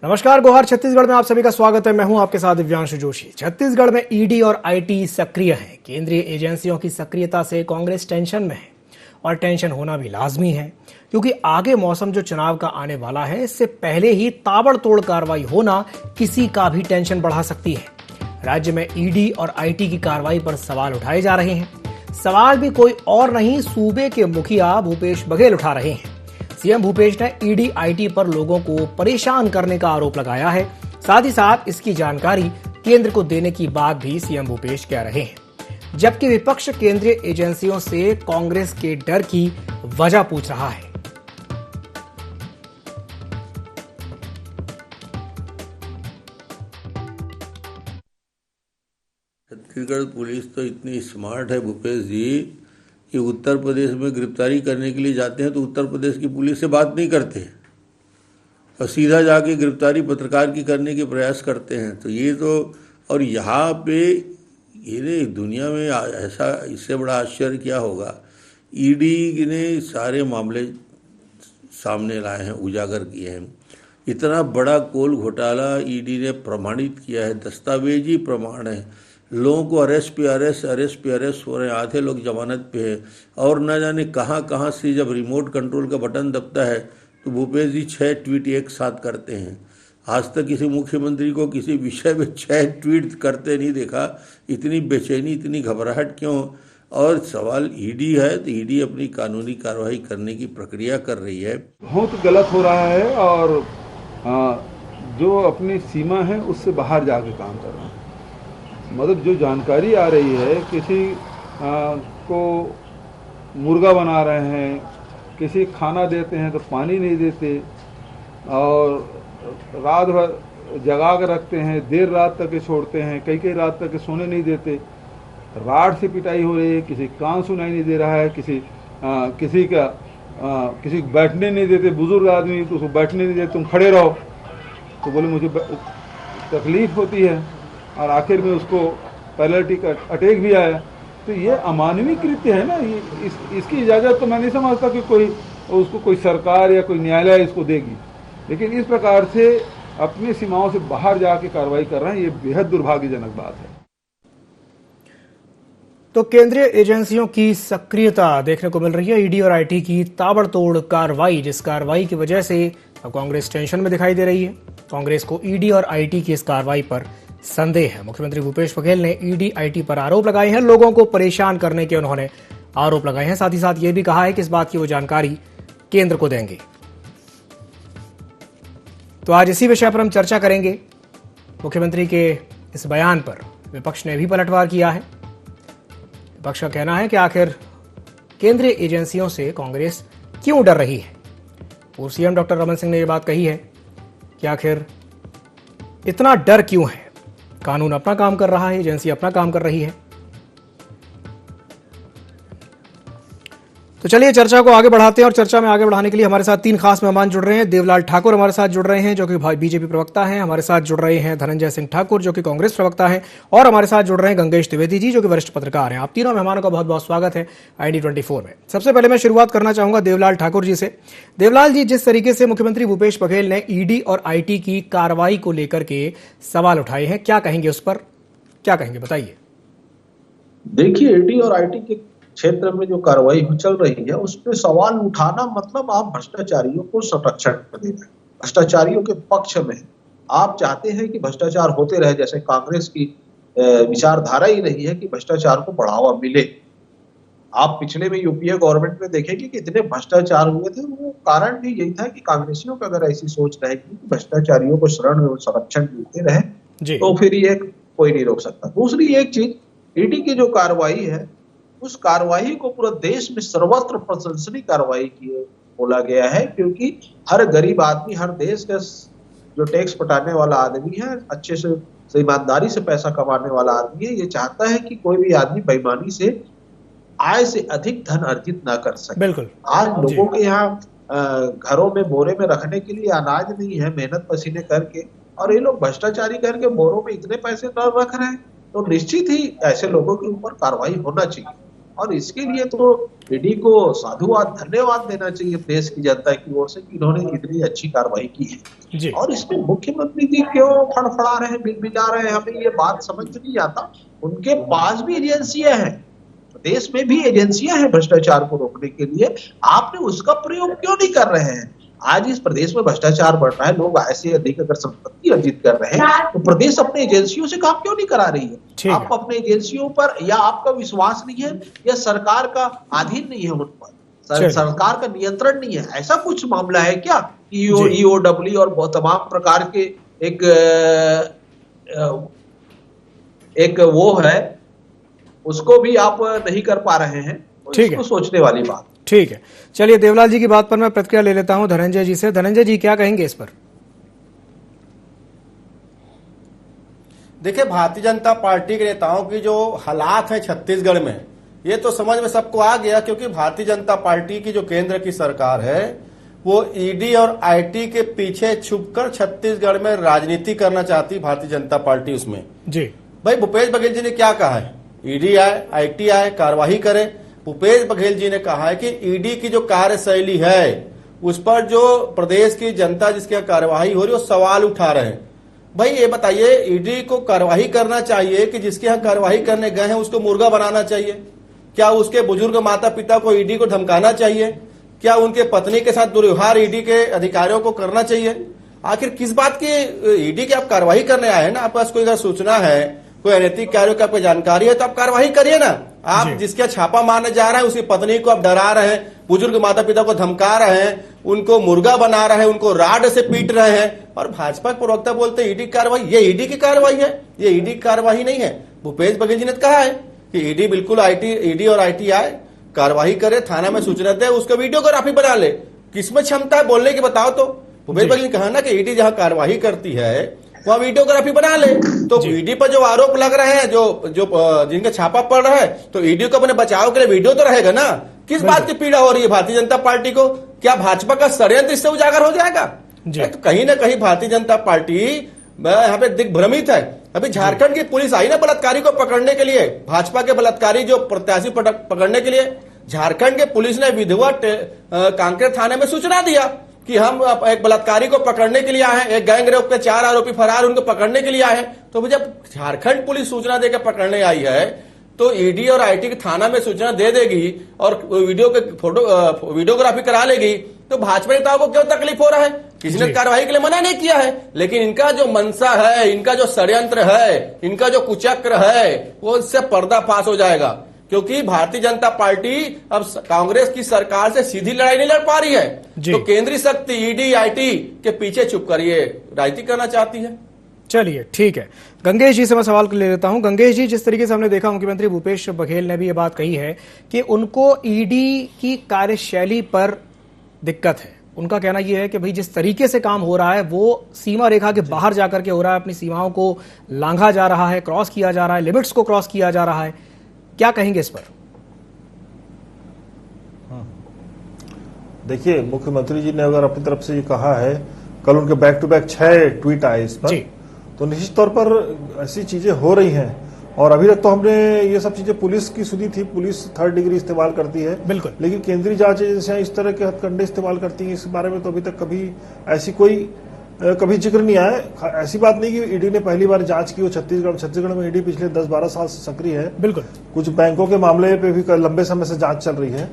नमस्कार, गोहार छत्तीसगढ़ में आप सभी का स्वागत है। मैं हूं आपके साथ दिव्यांशु जोशी। छत्तीसगढ़ में ईडी और आईटी सक्रिय हैं। केंद्रीय एजेंसियों की सक्रियता से कांग्रेस टेंशन में है और टेंशन होना भी लाजमी है, क्योंकि आगे मौसम जो चुनाव का आने वाला है, इससे पहले ही ताबड़तोड़ कार्रवाई होना किसी का भी टेंशन बढ़ा सकती है। राज्य में ईडी और आईटी की कार्रवाई पर सवाल उठाए जा रहे हैं। सवाल भी कोई और नहीं, सूबे के मुखिया भूपेश बघेल उठा रहे हैं। सीएम भूपेश ने ईडी आईटी पर लोगों को परेशान करने का आरोप लगाया है। साथ ही साथ इसकी जानकारी केंद्र को देने की बात भी सीएम भूपेश कह रहे हैं, जबकि विपक्ष केंद्रीय एजेंसियों से कांग्रेस के डर की वजह पूछ रहा है। छत्तीसगढ़ पुलिस तो इतनी स्मार्ट है भूपेश जी कि उत्तर प्रदेश में गिरफ्तारी करने के लिए जाते हैं तो उत्तर प्रदेश की पुलिस से बात नहीं करते और सीधा जाके गिरफ्तारी पत्रकार की करने के प्रयास करते हैं। तो ये तो, और यहाँ पे ये दुनिया में ऐसा, इससे बड़ा आश्चर्य क्या होगा। ईडी ने सारे मामले सामने लाए हैं, उजागर किए हैं। इतना बड़ा कोल घोटाला ईडी ने प्रमाणित किया है, दस्तावेजी प्रमाण है। लोगों को अरेस्ट पे अरेस्ट हो रहे हैं, आधे लोग जमानत पे हैं और न जाने कहाँ कहाँ से जब रिमोट कंट्रोल का बटन दबता है तो भूपेश जी 6 ट्वीट एक साथ करते हैं। आज तक किसी मुख्यमंत्री को किसी विषय में 6 ट्वीट करते नहीं देखा। इतनी बेचैनी, इतनी घबराहट क्यों? और सवाल ईडी है तो ईडी अपनी कानूनी कार्रवाई करने की प्रक्रिया कर रही है। बहुत गलत हो रहा है और जो अपनी सीमा है उससे बाहर जाके काम कर रहा है। मतलब जो जानकारी आ रही है, किसी को मुर्गा बना रहे हैं, किसी खाना देते हैं तो पानी नहीं देते और रात भर जगा कर रखते हैं, देर रात तक के छोड़ते हैं, कई रात तक के सोने नहीं देते। राड से पिटाई हो रही है, किसी कान सुनाई नहीं दे रहा है, किसी को बैठने नहीं देते। बुजुर्ग आदमी तो उसको बैठने नहीं देते, तुम खड़े रहो तो बोले मुझे तकलीफ होती है और आखिर में उसको पैरालिटिक अटैक भी आया। तो ये अमानवीय कृत्य है ना। ये इसकी इजाज़त तो मैं नहीं समझता कि कोई सरकार या कोई न्यायालय इसको देगी, लेकिन इस प्रकार से अपनी सीमाओं से बाहर जाके कार्रवाई कर रहे हैं, ये बेहद दुर्भाग्यजनक बात है। तो केंद्रीय एजेंसियों की सक्रियता देखने को मिल रही है, ईडी और आईटी की ताबड़तोड़ कार्रवाई, जिस कार्रवाई की वजह से कांग्रेस टेंशन में दिखाई दे रही है। कांग्रेस को ईडी और आईटी की इस कार्रवाई पर संदेह है। मुख्यमंत्री भूपेश बघेल ने ईडी आईटी पर आरोप लगाए हैं, लोगों को परेशान करने के उन्होंने आरोप लगाए हैं। साथ ही साथ ये भी कहा है कि इस बात की वो जानकारी केंद्र को देंगे। तो आज इसी विषय पर हम चर्चा करेंगे। मुख्यमंत्री के इस बयान पर विपक्ष ने भी पलटवार किया है। विपक्ष का कहना है कि आखिर केंद्रीय एजेंसियों से कांग्रेस क्यों डर रही है। पूर्व सीएम डॉक्टर रमन सिंह ने यह बात कही है कि आखिर इतना डर क्यों है। कानून अपना काम कर रहा है, एजेंसी अपना काम कर रही है। तो चलिए चर्चा को आगे बढ़ाते हैं और चर्चा में आगे बढ़ाने के लिए हमारे साथ 3 खास मेहमान जुड़ रहे हैं। देवलाल ठाकुर हमारे साथ जुड़ रहे हैं, जो कि बीजेपी प्रवक्ता हैं। हमारे साथ जुड़ रहे हैं धनंजय सिंह ठाकुर, जो कि कांग्रेस प्रवक्ता हैं, और हमारे साथ जुड़ रहे हैं गंगेश त्रिवेदी जी, जो कि वरिष्ठ पत्रकार हैं। आप तीनों मेहमानों का बहुत बहुत स्वागत है ID24 में। सबसे पहले मैं शुरुआत करना चाहूंगा देवलाल ठाकुर जी से। देवलाल जी, जिस तरीके से मुख्यमंत्री भूपेश बघेल ने ईडी और आईटी की कार्रवाई को लेकर के सवाल उठाए हैं, क्या कहेंगे उस पर, क्या कहेंगे, बताइए। देखिए, ईडी और आईटी के क्षेत्र में जो कार्रवाई चल रही है उस पर सवाल उठाना मतलब आप भ्रष्टाचारियों को संरक्षण देना, भ्रष्टाचारियों के पक्ष में आप चाहते हैं कि भ्रष्टाचार होते रहे। जैसे कांग्रेस की विचारधारा ही रही है कि भ्रष्टाचार को बढ़ावा मिले। आप पिछले में यूपीए गवर्नमेंट में देखेंगे कि इतने भ्रष्टाचार हुए थे, वो कारण भी यही था कि कांग्रेसियों का अगर ऐसी सोच रहेगी कि भ्रष्टाचारियों को शरण और संरक्षण देते रहे तो फिर ये कोई नहीं रोक सकता। दूसरी एक चीज, ईडी की जो कार्रवाई है उस कार्रवाई को पूरा देश में सर्वत्र प्रशंसनीय कार्रवाई की बोला गया है, क्योंकि हर गरीब आदमी, हर देश का जो टैक्स पटाने वाला आदमी है, अच्छे से ईमानदारी से पैसा कमाने वाला आदमी है, ये चाहता है कि कोई भी आदमी बेईमानी से आय से अधिक धन अर्जित ना कर सके। बिल्कुल। आज लोगों के यहाँ घरों में बोरे में रखने के लिए अनाज नहीं है, मेहनत पसीने करके, और ये लोग भ्रष्टाचारी करके बोरों में इतने पैसे न रख रहे हैं, तो निश्चित ही ऐसे लोगों के ऊपर कार्रवाई होना चाहिए। और इसके लिए तो ईडी को साधुवाद धन्यवाद देना चाहिए देश की जनता की ओर से कि इन्होंने इतनी अच्छी कार्रवाई की है। जी। और इसमें मुख्यमंत्री जी क्यों फड़फड़ा रहे हैं, बिलबिला रहे हैं, हमें ये बात समझ नहीं आता। उनके पास भी एजेंसियां हैं, देश में भी एजेंसियां हैं भ्रष्टाचार को रोकने के लिए, आपने उसका प्रयोग क्यों नहीं कर रहे हैं? आज इस प्रदेश में भ्रष्टाचार बढ़ रहा है, लोग ऐसे अधिक अगर संपत्ति अर्जित कर रहे हैं तो प्रदेश अपने एजेंसियों से काम क्यों नहीं करा रही है? आप अपने एजेंसियों पर या आपका विश्वास नहीं है या सरकार का अधीन नहीं है उन पर, सरकार का नियंत्रण नहीं है, ऐसा कुछ मामला है क्या? ईओडब्ल्यू और तमाम प्रकार के एक वो है, उसको भी आप नहीं कर पा रहे हैं। ठीक है, सोचने वाली बात। ठीक है, चलिए देवलाल जी की बात पर मैं प्रतिक्रिया ले लेता हूं धनंजय जी से। धनंजय जी क्या कहेंगे इस पर? देखिए, भारतीय जनता पार्टी के नेताओं की जो हालात है छत्तीसगढ़ में, ये तो समझ में सबको आ गया, क्योंकि भारतीय जनता पार्टी की जो केंद्र की सरकार है वो ईडी और आईटी के पीछे छुपकर छत्तीसगढ़ में राजनीति करना चाहती भारतीय जनता पार्टी उसमें। जी भाई, भूपेश बघेल जी ने क्या कहा है? ईडी आए, आईटी आए, कार्रवाई करे। भूपेश बघेल जी ने कहा है कि ईडी की जो कार्यशैली है उस पर जो प्रदेश की जनता जिसकी कार्यवाही हो रही है वो सवाल उठा रहे हैं। भाई ये बताइए, ईडी को कार्यवाही करना चाहिए कि जिसके यहाँ कार्यवाही करने गए हैं उसको मुर्गा बनाना चाहिए? क्या उसके बुजुर्ग माता पिता को ईडी को धमकाना चाहिए? क्या उनके पत्नी के साथ दुर्व्यवहार ईडी के अधिकारियों को करना चाहिए? आखिर किस बात की ईडी की आप कार्रवाई करने आए हैं ना? आपके पास कोई अगर सूचना है, कोई अनैतिक कार्यों की आपको जानकारी है तो आप कार्रवाई करिए ना। आप जिसके छापा मारने जा रहे हैं उसकी पत्नी को आप डरा रहे हैं, बुजुर्ग माता पिता को धमका रहे हैं, उनको मुर्गा बना रहे हैं, उनको राड से पीट रहे हैं, और भाजपा के प्रवक्ता बोलते हैं ईडी कार्रवाई। ये ईडी की कार्रवाई है? ये ईडी कार्रवाई नहीं है। भूपेश बघेल जी ने कहा है कि ईडी बिल्कुल ईडी और आईटी आए, कार्रवाई करे, थाना में सूचना दे, उसका वीडियोग्राफी बना ले। किसमें क्षमता है बोलने की, बताओ तो। भूपेश बघेल ने कहा ना कि ईडी जहां कार्रवाई करती है वहां वीडियोग्राफी बना ले। तो ईडी पर जो आरोप लग रहे हैं, जो जिनका छापा पड़ रहा है, तो ईडी को अपने बचाव के लिए वीडियो तो रहेगा ना। किस बात की पीड़ा हो रही है भारतीय जनता पार्टी को? क्या भाजपा का षड्यंत्र इससे उजागर हो जाएगा? तो कहीं ना कहीं भारतीय जनता पार्टी यहाँ पे दिग्भ्रमित है। अभी झारखंड की पुलिस आई ना बलात्कारी को पकड़ने के लिए, भाजपा के बलात्कारी जो प्रत्याशी पकड़ने के लिए झारखंड के पुलिस ने विधिवत कांकेर थाने में सूचना दिया कि हम एक बलात्कारी को पकड़ने के लिए आए हैं, एक गैंग रेप के 4 आरोपी फरार, उनको पकड़ने के लिए आए हैं। तो जब झारखंड पुलिस सूचना देकर पकड़ने आई है तो ईडी और आईटी के थाना में सूचना दे देगी और वीडियोग्राफी करा लेगी, तो भाजपा नेताओं को क्यों तकलीफ हो रहा है? किसी ने कार्रवाई के लिए मना नहीं किया है, लेकिन इनका जो मंशा है, इनका जो षड्यंत्र है, इनका जो कुचक्र है, वो इससे पर्दाफाश हो जाएगा। क्योंकि भारतीय जनता पार्टी अब कांग्रेस की सरकार से सीधी लड़ाई नहीं लड़ पा रही है, तो केंद्रीय शक्ति ईडी आईटी के पीछे छुप कर ये राजनीति करना चाहती है। चलिए ठीक है, गंगेश जी से मैं सवाल ले लेता हूं। गंगेश जी, जिस तरीके से हमने देखा मुख्यमंत्री भूपेश बघेल ने भी ये बात कही है कि उनको ईडी की कार्यशैली पर दिक्कत है। उनका कहना यह है कि भाई जिस तरीके से काम हो रहा है वो सीमा रेखा के बाहर जाकर के हो रहा है, अपनी सीमाओं को लांघा जा रहा है, क्रॉस किया जा रहा है, लिमिट्स को क्रॉस किया जा रहा है। क्या कहेंगे इस पर? देखिए, मुख्यमंत्री जी ने अगर अपनी तरफ से ये कहा है, कल उनके बैक टू बैक 6 ट्वीट आए इस पर, तो निश्चित तौर पर ऐसी चीजें हो रही हैं। और अभी तक तो हमने ये सब चीजें पुलिस की सुनी थी, पुलिस 3rd डिग्री इस्तेमाल करती है, बिल्कुल, लेकिन केंद्रीय जांच एजेंसियां इस तरह के हथकंडे इस्तेमाल करती हैं, इस बारे में तो अभी तक कभी ऐसी कभी जिक्र नहीं आया। ऐसी बात नहीं कि ईडी ने पहली बार जांच की हो छत्तीसगढ़ में ईडी पिछले 10-12 साल से सक्रिय है। बिल्कुल, कुछ बैंकों के मामले पे भी लंबे समय से जांच चल रही है,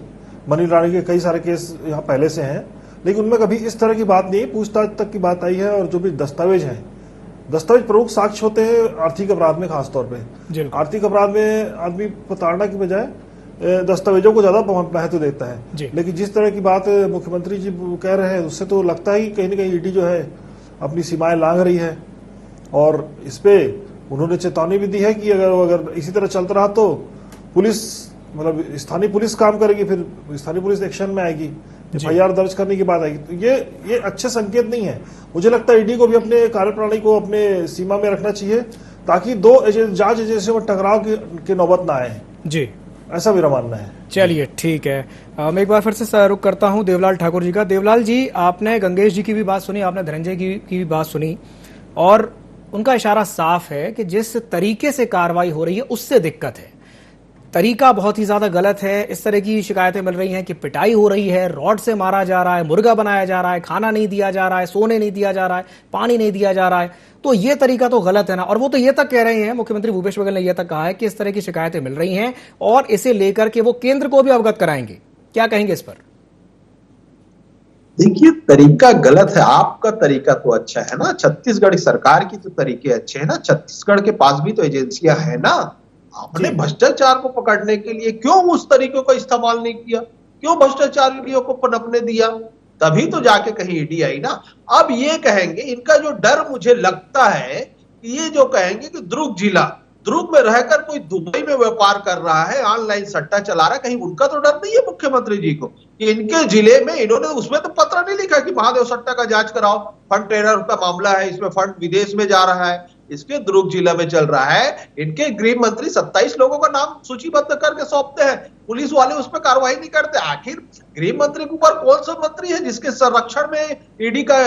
मनी लॉन्ड्रिंग के कई सारे केस यहाँ पहले से हैं, लेकिन उनमें कभी इस तरह की बात नहीं, पूछताछ तक की बात आई है। और जो भी दस्तावेज प्रमुख साक्ष्य होते हैं आर्थिक अपराध में, खासतौर पे आर्थिक अपराध में आदमी प्रताड़ना की बजाय दस्तावेजों को ज्यादा महत्व देता है। लेकिन जिस तरह की बात मुख्यमंत्री जी कह रहे हैं, उससे तो लगता ही कहीं ना कहीं ईडी जो है अपनी सीमाएं लांघ रही है। और इस पे उन्होंने चेतावनी भी दी है कि अगर इसी तरह चलता रहा तो पुलिस, मतलब स्थानीय पुलिस काम करेगी, फिर स्थानीय पुलिस एक्शन में आएगी, FIR दर्ज करने की बात आएगी। तो ये अच्छे संकेत नहीं है। मुझे लगता है ईडी को भी अपने कार्यप्रणाली को अपने सीमा में रखना चाहिए, ताकि दो जांच एजेंसियों में टकराव की नौबत ना आए। जी, ऐसा मेरा मानना है। चलिए ठीक है, मैं एक बार फिर से रुख करता हूं देवलाल ठाकुर जी का। देवलाल जी, आपने गंगेश जी की भी बात सुनी, आपने धनंजय की भी बात सुनी, और उनका इशारा साफ है कि जिस तरीके से कार्रवाई हो रही है उससे दिक्कत है। तरीका बहुत ही ज्यादा गलत है। इस तरह की शिकायतें मिल रही हैं कि पिटाई हो रही है, रॉड से मारा जा रहा है, मुर्गा बनाया जा रहा है, खाना नहीं दिया जा रहा है, सोने नहीं दिया जा रहा है, पानी नहीं दिया जा रहा है। तो ये तरीका तो गलत है ना। और वो तो ये तक कह रहे हैं, मुख्यमंत्री भूपेश बघेल ने यह तक कहा है कि इस तरह की शिकायतें मिल रही हैं और इसे लेकर के वो केंद्र को भी अवगत कराएंगे। क्या कहेंगे इस पर? देखिए, तरीका गलत है। आपका तरीका तो अच्छा है ना, छत्तीसगढ़ सरकार की तो तरीके अच्छे हैं ना, छत्तीसगढ़ के पास भी तो एजेंसियां है ना। आपने भ्रष्टाचार को पकड़ने के लिए क्यों उस तरीकों का इस्तेमाल नहीं किया? क्यों भ्रष्टाचारियों को पनपने दिया? तभी तो जाके कहीं ईडी आई ना। अब ये कहेंगे, इनका जो डर मुझे लगता है कि ये जो कहेंगे कि दुर्ग में रहकर कोई दुबई में व्यापार कर रहा है, ऑनलाइन सट्टा चला रहा है, कहीं उनका तो डर नहीं है मुख्यमंत्री जी को कि इनके जिले में इन्होंने उसमें तो पत्र नहीं लिखा कि महादेव सट्टा का जांच कराओ, फंड ट्रेनर का मामला है, इसमें फंड विदेश में जा रहा है, इसके दुर्ग जिला में चल रहा है। इनके गृह मंत्री 27 लोगों का नाम सूचीबद्ध करके सौंपते हैं, पुलिस वाले उस पर कार्रवाई नहीं करते। आखिर गृह मंत्री के ऊपर कौन सा मंत्री है जिसके संरक्षण में ईडी का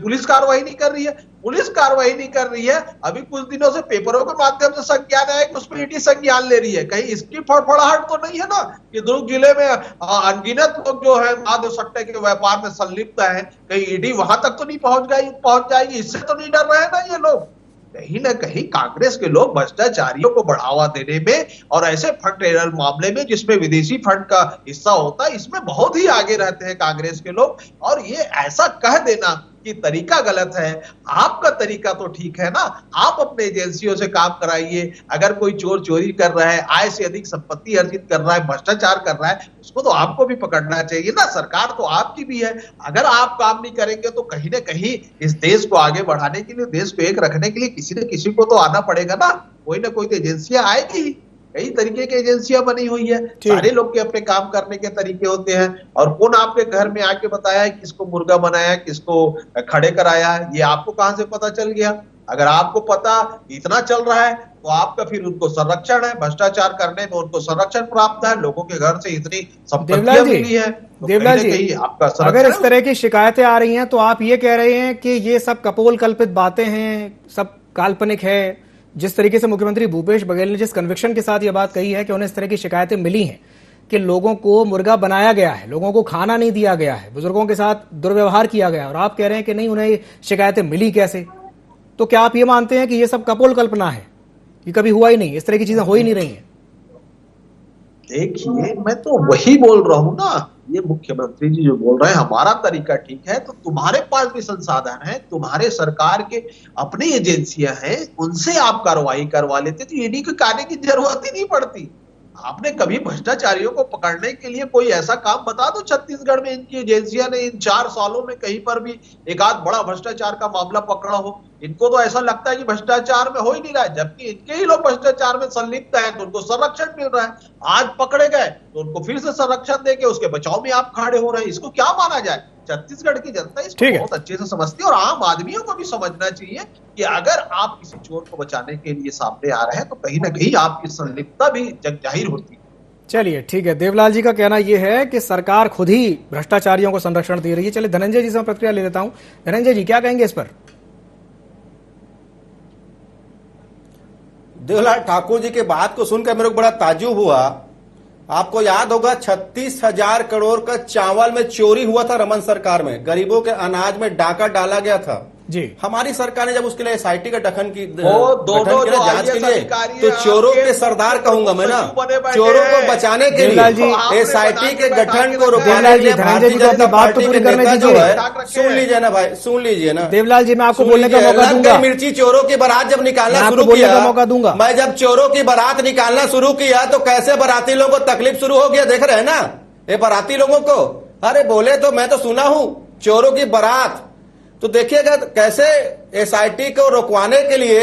पुलिस कार्रवाई नहीं कर रही है? पुलिस कार्रवाई नहीं कर रही है। अभी कुछ दिनों से पेपरों के माध्यम से संज्ञान आया कि उसमें ईडी संज्ञान ले रही है। कहीं इसकी फड़फड़ाहट तो नहीं है ना कि दुर्ग जिले में अनगिनत लोग जो है महादेव सट्टे के व्यापार में संलिप्त है, कहीं ईडी वहां तक तो नहीं पहुंच जाएगी? इससे तो नहीं डर रहे ना ये लोग? कहीं ना कहीं कांग्रेस के लोग भ्रष्टाचारियों को बढ़ावा देने में और ऐसे फंड ट्रेनर मामले में जिसमें विदेशी फंड का हिस्सा होता है, इसमें बहुत ही आगे रहते हैं कांग्रेस के लोग। और ये ऐसा कह देना कि तरीका गलत है, आपका तरीका तो ठीक है ना। आप अपने एजेंसियों से काम कराइए। अगर कोई चोर चोरी कर रहा है, आय से अधिक संपत्ति अर्जित कर रहा है, भ्रष्टाचार कर रहा है, उसको तो आपको भी पकड़ना चाहिए ना। सरकार तो आपकी भी है। अगर आप काम नहीं करेंगे तो कहीं ना कहीं इस देश को आगे बढ़ाने के लिए, देश को एक रखने के लिए किसी न किसी को तो आना पड़ेगा ना। कोई ना कोई तो एजेंसियां आएगी। कई तरीके की एजेंसियां बनी हुई है, सारे लोग के अपने काम करने के तरीके होते हैं। और कौन आपके घर में आके बताया है किसको मुर्गा बनाया, किसको खड़े कराया है? ये आपको कहां से पता चल गया? अगर आपको पता इतना चल रहा है तो आपका फिर उनको संरक्षण है, भ्रष्टाचार करने में उनको संरक्षण प्राप्त है, लोगों के घर से इतनी संपत्तियां मिली है। देवलाल जी, अगर इस तरह की शिकायतें आ रही हैं तो आप ये कह रहे हैं कि ये सब कपोल कल्पित बातें हैं, सब काल्पनिक है। जिस तरीके से मुख्यमंत्री भूपेश बघेल ने जिस कन्विक्शन के साथ ये बात कही है कि उन्हें इस तरह की शिकायतें मिली हैं कि लोगों को मुर्गा बनाया गया है, लोगों को खाना नहीं दिया गया है, बुजुर्गों के साथ दुर्व्यवहार किया गया है, और आप कह रहे हैं कि नहीं, उन्हें शिकायतें मिली कैसे? तो क्या आप ये मानते हैं कि ये सब कपोल कल्पना है, कि कभी हुआ ही नहीं, इस तरह की चीजें हो ही नहीं रही हैं? देखिए, मैं तो वही बोल रहा हूं ना। ये मुख्यमंत्री जी जो बोल रहे हैं हमारा तरीका ठीक है, तो तुम्हारे पास भी संसाधन है, तुम्हारे सरकार के अपनी एजेंसियां हैं, उनसे आप कार्रवाई करवा लेते तो ईडी के कार्य की जरूरत ही नहीं पड़ती। आपने कभी भ्रष्टाचारियों को पकड़ने के लिए कोई ऐसा काम बता दो छत्तीसगढ़ में इनकी एजेंसियां ने इन 4 सालों में कहीं पर भी एक आध बड़ा भ्रष्टाचार का मामला पकड़ा हो? इनको तो ऐसा लगता है कि भ्रष्टाचार में हो ही नहीं रहा है, जबकि इनके ही लोग भ्रष्टाचार में संलिप्त हैं तो उनको संरक्षण मिल रहा है। आज पकड़े गए तो उनको फिर से संरक्षण देके उसके बचाव में आप खड़े हो रहे हैं। इसको क्या माना जाए? छत्तीसगढ़ की जनता इसको बहुत अच्छे से समझती है और आम आदमियों को भी समझना चाहिए कि अगर आप किसी चोर को बचाने के लिए सामने आ रहे हैं तो कहीं ना कहीं आपकी संलिप्तता भी जग जाहिर होती है। चलिए ठीक है, देवलाल जी का कहना यह है कि सरकार खुद ही भ्रष्टाचारियों को संरक्षण दे रही है। चलिए धनंजय जी से मैं प्रतिक्रिया ले लेता हूं। धनंजय जी, क्या कहेंगे इस पर? देवलाल ठाकुर जी के बात को सुनकर मेरे को बड़ा ताज्जुब हुआ। आपको याद होगा 36,000 करोड़ का चावल में चोरी हुआ था रमन सरकार में, गरीबों के अनाज में डाका डाला गया था जी। हमारी सरकार ने जब उसके लिए एसआईटी का गठन की जांच के लिए, तो चोरों के सरदार कहूंगा मैं ना, चोरों को बचाने के लिए एसआईटी के गठन को रोकने के लिए भारतीय जनता पार्टी के नेता जो है, सुन लीजिए ना भाई, सुन लीजिए ना देवलाल जी, मैं आपको बोलने का मौका दूंगा। मिर्ची चोरों की बारात जब निकालना शुरू किया, मौका दूंगा मैं, जब चोरों की बारात निकालना शुरू किया तो कैसे बाराती लोगों को तकलीफ शुरू हो गया, देख रहे हैं ना ये बाराती लोगों को। अरे बोले तो मैं तो सुना हूं चोरों की बारात, तो देखिएगा कैसे एसआईटी को रुकवाने के लिए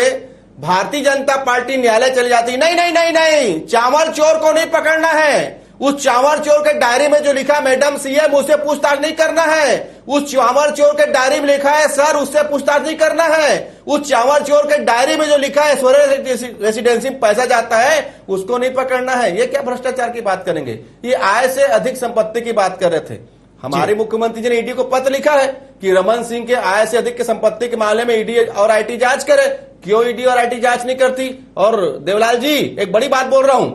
भारतीय जनता पार्टी न्यायालय चली जाती। नहीं नहीं नहीं नहीं, चावल चोर को नहीं पकड़ना है। उस चावल चोर के डायरी में जो लिखा, मैडम सीएम, उससे पूछताछ नहीं करना है। उस चावल चोर के डायरी में लिखा है सर, उससे पूछताछ नहीं करना है। उस चावल चोर के डायरी में जो लिखा है स्वर्ण रेसिडेंसी में पैसा जाता है, उसको नहीं पकड़ना है। ये क्या भ्रष्टाचार की बात करेंगे? ये आय से अधिक संपत्ति की बात कर रहे थे। हमारे मुख्यमंत्री जी ने ईडी को पत्र लिखा है कि रमन सिंह के आय से अधिक की संपत्ति के मामले में ईडी और आईटी जांच करे। क्यों ईडी और आईटी जांच नहीं करती? और देवलाल जी, एक बड़ी बात बोल रहा हूं,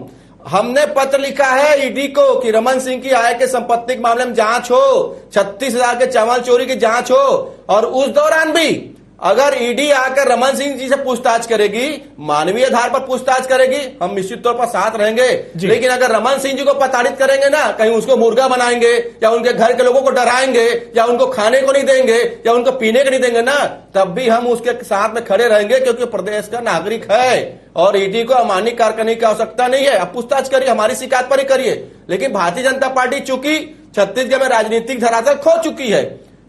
हमने पत्र लिखा है ईडी को कि रमन सिंह की आय के संपत्ति के मामले में जांच हो, 36,000 के चावल चोरी की जांच हो, और उस दौरान भी अगर ईडी आकर रमन सिंह जी से पूछताछ करेगी, मानवीय आधार पर पूछताछ करेगी, हम निश्चित तौर पर साथ रहेंगे। लेकिन अगर रमन सिंह जी को प्रताड़ित करेंगे ना, कहीं उसको मुर्गा बनाएंगे या उनके घर के लोगों को डराएंगे या उनको खाने को नहीं देंगे या उनको पीने को नहीं देंगे ना, तब भी हम उसके साथ में खड़े रहेंगे, क्योंकि प्रदेश का नागरिक है और ईडी को अमान्य कार्य करने की आवश्यकता नहीं है। अब पूछताछ करिए, हमारी शिकायत पर ही करिए। लेकिन भारतीय जनता पार्टी चूंकि छत्तीसगढ़ में राजनीतिक धरातल खो चुकी है,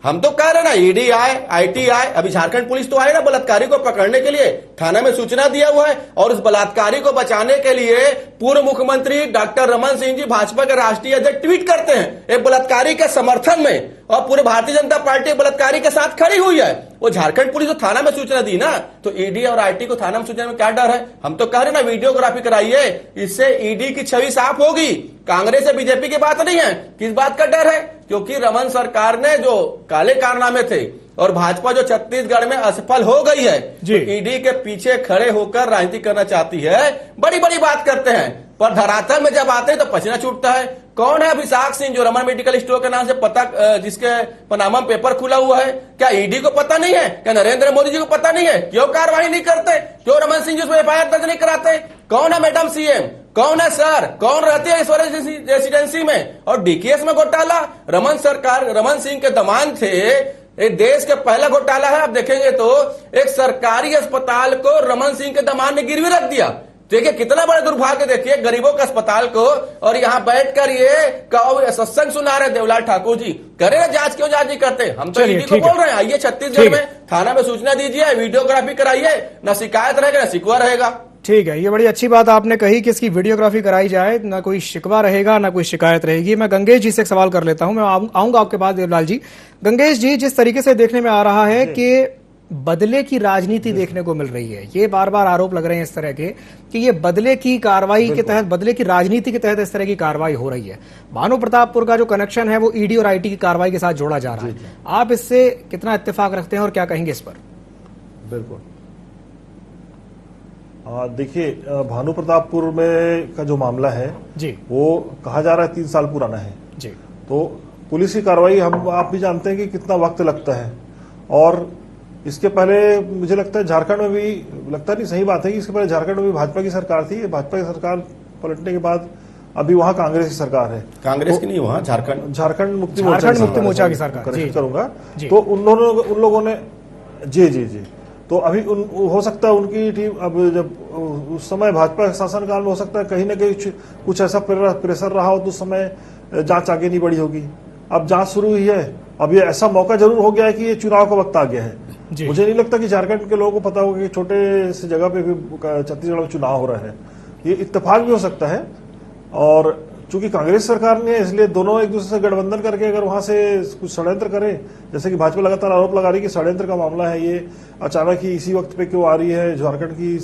हम तो कह रहे ना ईडी आए, आईटी आए, अभी झारखंड पुलिस तो आए ना बलात्कारी को पकड़ने के लिए, थाना में सूचना दिया हुआ है, और उस बलात्कारी को बचाने के लिए पूर्व मुख्यमंत्री डॉक्टर रमन सिंह जी भाजपा के राष्ट्रीय अध्यक्ष ट्वीट करते हैं एक बलात्कारी के समर्थन में, और पूरे भारतीय जनता पार्टी बलात्कारी के साथ खड़ी हुई है। वो झारखंड पुलिस तो थाना में सूचना दी ना, तो ईडी और आईटी को थाना में सूचना में क्या डर है? हम तो कह रहे ना वीडियोग्राफी कराइए, इससे ईडी की छवि साफ होगी। कांग्रेस या बीजेपी की बात नहीं है, किस बात का डर है? क्योंकि रमन सरकार ने जो काले कारनामे थे और भाजपा जो छत्तीसगढ़ में असफल हो गई है, तो ईडी के पीछे खड़े होकर राजनीति करना चाहती है। बड़ी बड़ी बात करते हैं, पर धरातल में जब आते हैं तो पसीना छूटता है। कौन है अभिषेक सिंह जो रमन मेडिकल स्टोर के नाम से पता, जिसके पनामा पेपर खुला हुआ है? क्या ईडी को पता नहीं है? क्या नरेंद्र मोदी जी को पता नहीं है? क्यों कार्रवाई नहीं करते? क्यों रमन सिंह जी उसमें एफआईआर दर्ज नहीं कराते? कौन है मैडम सीएम? कौन है सर? कौन रहते हैं इस रेसिडेंसी में? और डीकेएस में घोटाला, रमन सिंह के दमान थे। एक देश के पहला घोटाला है, आप देखेंगे तो एक सरकारी अस्पताल को रमन सिंह के दमान ने गिरवी रख दिया। देखिए कितना बड़ा दुर्भाग्य, देखिए गरीबों के अस्पताल को, और यहाँ बैठकर ये सत्संग सुना रहे देवलाल ठाकुर जी। करे ना जांच, क्यों जांच नहीं करते? हम तो ईडी को बोल रहे हैं, आइए छत्तीसगढ़ में थाना में सूचना दीजिए, वीडियोग्राफी कराइए, ना शिकायत रहेगा ना शिकवा रहेगा। ठीक है, ये बड़ी अच्छी बात आपने कही कि इसकी वीडियोग्राफी कराई जाए, ना कोई शिकवा रहेगा ना कोई शिकायत रहेगी। मैं गंगेश जी से एक सवाल कर लेता हूं, मैं आऊंगा आपके पास देवलाल जी। गंगेश जी, जिस तरीके से देखने में आ रहा है कि बदले की राजनीति देखने को मिल रही है, ये बार बार आरोप लग रहे हैं इस तरह के कि ये बदले की कार्रवाई के तहत, बदले की राजनीति के तहत इस तरह की कार्रवाई हो रही है। भानु प्रतापपुर का जो कनेक्शन है वो ईडी और आईटी की कार्रवाई के साथ जोड़ा जा रहा है। आप इससे कितना इत्तेफाक रखते हैं और क्या कहेंगे इस पर? बिल्कुल, देखिए भानु प्रतापपुर में का जो मामला है जी, वो कहा जा रहा है 3 साल पुराना है जी। तो पुलिस की कार्रवाई आप भी जानते हैं कि कितना वक्त लगता है, और इसके पहले मुझे लगता है झारखंड में भी, लगता नहीं सही बात है कि इसके पहले झारखंड में भी भाजपा की सरकार थी। भाजपा की सरकार पलटने के बाद अभी वहां कांग्रेस की सरकार है। कांग्रेस की नहीं, वहां झारखंड मुक्ति मोर्चा की सरकार करेक्ट करूंगा। तो उन लोगों ने जी तो अभी हो सकता है उनकी टीम, अब जब उस समय भाजपा के शासनकाल में हो सकता है कहीं ना कहीं कुछ ऐसा प्रेशर रहा हो तो उस समय जांच आगे नहीं बढ़ी होगी। अब जांच शुरू हुई है, अब ये ऐसा मौका जरूर हो गया है कि ये चुनाव का वक्त आ गया है। मुझे नहीं लगता कि झारखंड के लोगों को पता होगा कि छोटे से जगह पे भी छत्तीसगढ़ में चुनाव हो रहा है। ये इत्तेफाक भी हो सकता है, और चूंकि कांग्रेस सरकार ने, इसलिए दोनों एक दूसरे से गठबंधन करके अगर वहां से कुछ षड्यंत्र करें, जैसे कि भाजपा लगातार आरोप लगा रही है कि षड्यंत्र का मामला है, ये अचानक ही इसी वक्त पे क्यों आ रही है झारखंड की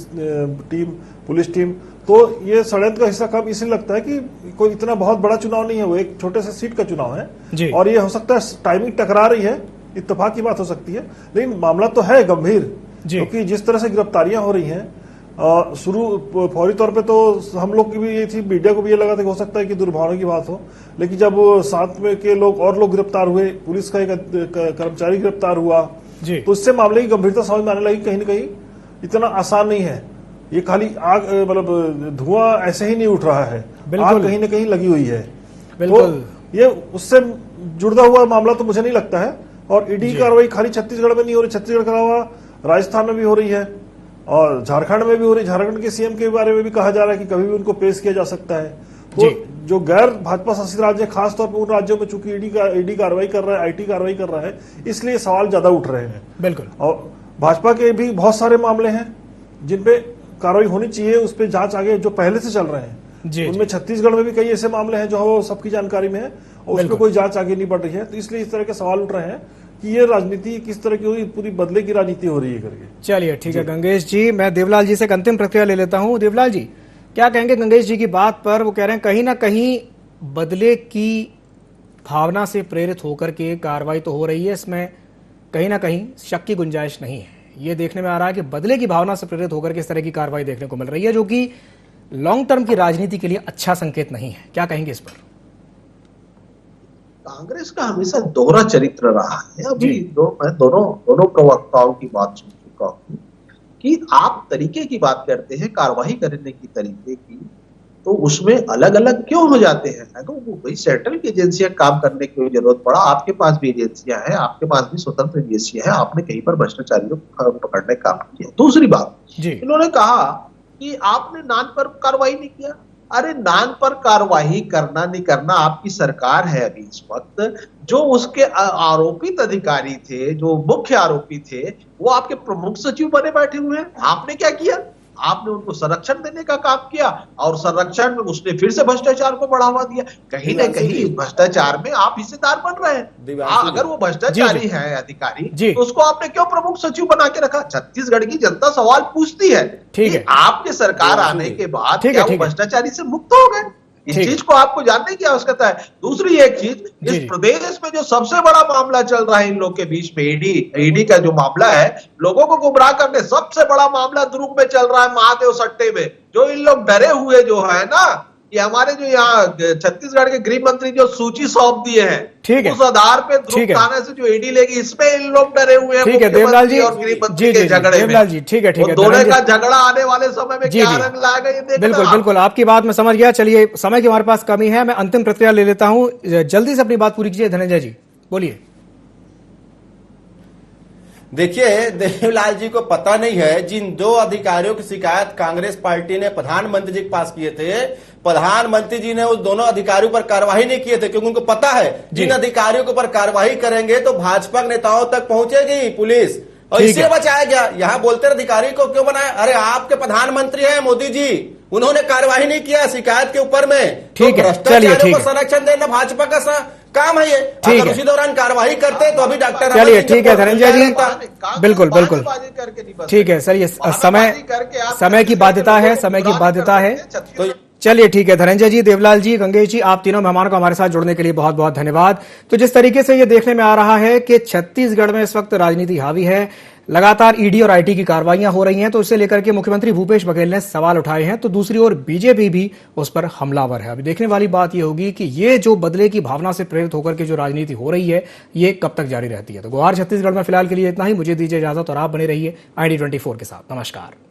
टीम, पुलिस टीम, तो ये षड्यंत्र का हिस्सा कम इसलिए लगता है कि कोई इतना बहुत बड़ा चुनाव नहीं है, वो एक छोटे से सीट का चुनाव है, और ये हो सकता है टाइमिंग टकरा रही है, इत्तेफाक की बात हो सकती है, लेकिन मामला तो है गंभीर। क्योंकि जिस तरह से गिरफ्तारियां हो रही हैं, शुरू फौरी तौर पे तो हम लोग की भी ये थी, मीडिया को भी ये लगा था कि हो सकता है कि दुर्भावना की बात हो, लेकिन जब साथ में के लोग और लोग गिरफ्तार हुए, पुलिस का एक कर्मचारी गिरफ्तार हुआ, तो इससे मामले की गंभीरता समझ में आने लगी। कहीं ना कहीं इतना आसान नहीं है, ये खाली आग, मतलब धुआं ऐसे ही नहीं उठ रहा है, आग कहीं ना कहीं लगी हुई है। तो ये उससे जुड़ा हुआ मामला तो मुझे नहीं लगता है। और ईडी की कार्रवाई खाली छत्तीसगढ़ में नहीं हो रही, छत्तीसगढ़ के अलावा राजस्थान में भी हो रही है और झारखंड में भी हो रही। झारखंड के सीएम के बारे में भी कहा जा रहा है कि कभी भी उनको पेश किया जा सकता है। तो जो गैर भाजपा शासित राज्य है, खासतौर पर उन राज्यों में चूंकि ईडी कार्रवाई कर रहा है, आईटी कार्रवाई कर रहा है, इसलिए सवाल ज्यादा उठ रहे हैं। बिल्कुल। और भाजपा के भी बहुत सारे मामले हैं जिनपे कार्रवाई होनी चाहिए, उस पर जांच आगे जो पहले से चल रहे हैं, उनमें छत्तीसगढ़ में भी कई ऐसे मामले हैं जो सबकी जानकारी में है और उस पर कोई जांच आगे नहीं बढ़ रही है। तो इसलिए इस तरह के सवाल उठ रहे हैं कि ये राजनीति किस तरह की हो रही, पूरी बदले की राजनीति हो रही है करके। चलिए ठीक है गंगेश जी, मैं देवलाल जी से एक अंतिम प्रतिक्रिया ले लेता हूं। देवलाल जी क्या कहेंगे गंगेश जी की बात पर? वो कह रहे हैं कहीं ना कहीं बदले की भावना से प्रेरित होकर के कार्रवाई तो हो रही है, इसमें कहीं ना कहीं शक की गुंजाइश नहीं है। ये देखने में आ रहा है कि बदले की भावना से प्रेरित होकर के इस तरह की कार्रवाई देखने को मिल रही है, जो कि लॉन्ग टर्म की राजनीति के लिए अच्छा संकेत नहीं है। क्या कहेंगे इस पर? कांग्रेस का हमेशा दोहरा चरित्र रहा है। अभी जी। मैं दोनों प्रवक्ताओं की बात सुन चुका हूँ कि आप तरीके की बात करते हैं, कार्रवाई करने की तरीके की, तो उसमें अलग अलग क्यों हो जाते हैं? तो वो भाई सेंट्रल की एजेंसियां काम करने की जरूरत पड़ा, आपके पास भी एजेंसियां हैं, आपके पास भी स्वतंत्र एजेंसियां हैं, आपने कहीं पर भ्रष्टाचारियों को पकड़ने का काम किया। दूसरी बात, जी। इन्होंने कहा कि आपने नान पर कार्रवाई नहीं किया। अरे नान पर कार्रवाई करना नहीं करना आपकी सरकार है अभी इस वक्त। जो उसके आरोपित अधिकारी थे, जो मुख्य आरोपी थे, वो आपके प्रमुख सचिव बने बैठे हुए हैं। आपने क्या किया? आपने उनको संरक्षण देने का काम किया और संरक्षण में उसने फिर से भ्रष्टाचार को बढ़ावा दिया। कहीं ना कहीं भ्रष्टाचार में आप हिस्सेदार बन रहे हैं। अगर वो भ्रष्टाचारी है अधिकारी, तो उसको आपने क्यों प्रमुख सचिव बना के रखा? छत्तीसगढ़ की जनता सवाल पूछती है कि आपके सरकार आने के बाद क्या वो भ्रष्टाचारी से मुक्त हो गए? इस चीज को आपको जानने की आवश्यकता है। दूसरी एक चीज, इस प्रदेश में जो सबसे बड़ा मामला चल रहा है इन लोग के बीच में, ईडी का जो मामला है, लोगों को गुमराह करने सबसे बड़ा मामला दुर्ग में चल रहा है, महादेव सट्टे में। जो इन लोग डरे हुए जो है ना, कि हमारे जो यहाँ छत्तीसगढ़ के गृह मंत्री जो सूची सौंप दिए हैं, उस आधार पे दुर्ग थाने से जो ईडी लेगी, इसमें इन लोग डरे हुए हैं। ठीक है देवलाल जी, और गृह मंत्री के झगड़े देवलाल जी, ठीक है दोनों का झगड़ा आने वाले समय में क्या रंग लाएगा ये देखना। बिल्कुल बिल्कुल, आपकी बात मैं समझ गया। चलिए, समय की हमारे पास कमी है, मैं अंतिम प्रतिक्रिया ले लेता हूं, जल्दी से अपनी बात पूरी कीजिए। धनंजय जी बोलिए। देखिए, देवलाल जी को पता नहीं है, जिन दो अधिकारियों की शिकायत कांग्रेस पार्टी ने प्रधानमंत्री जी के पास किए थे, प्रधानमंत्री जी ने उस दोनों अधिकारियों पर कार्रवाई नहीं किए थे, क्योंकि उनको पता है जिन अधिकारियों के ऊपर कार्रवाई करेंगे तो भाजपा के नेताओं तक पहुंचेगी पुलिस, और इसलिए बचाया गया। यहाँ बोलते अधिकारी को क्यों बनाया? अरे आपके प्रधानमंत्री हैं मोदी जी, उन्होंने कार्रवाई नहीं किया शिकायत के ऊपर में। ठीक है, भ्रष्टाचारियों को संरक्षण देना भाजपा का काम है ये। अगर उसी दौरान कार्रवाई करते तो अभी डॉक्टर, चलिए ठीक है धनंजय जी, बिल्कुल बिल्कुल ठीक है सर, ये समय की बाध्यता है, समय की बाध्यता है। तो चलिए ठीक है धनंजय जी, देवलाल जी, गंगेश जी, आप तीनों मेहमानों को हमारे साथ जुड़ने के लिए बहुत बहुत धन्यवाद। तो जिस तरीके से ये देखने में आ रहा है कि छत्तीसगढ़ में इस वक्त राजनीति हावी है, लगातार ईडी और आईटी की कार्रवाइयां हो रही हैं, तो इसे लेकर के मुख्यमंत्री भूपेश बघेल ने सवाल उठाए हैं, तो दूसरी ओर बीजेपी भी उस पर हमलावर है। अभी देखने वाली बात यह होगी कि ये जो बदले की भावना से प्रेरित होकर के जो राजनीति हो रही है, ये कब तक जारी रहती है। तो गुहार छत्तीसगढ़ में फिलहाल के लिए इतना ही, मुझे दीजिए इजाजत और आप बने रहिए ID24 के साथ। नमस्कार।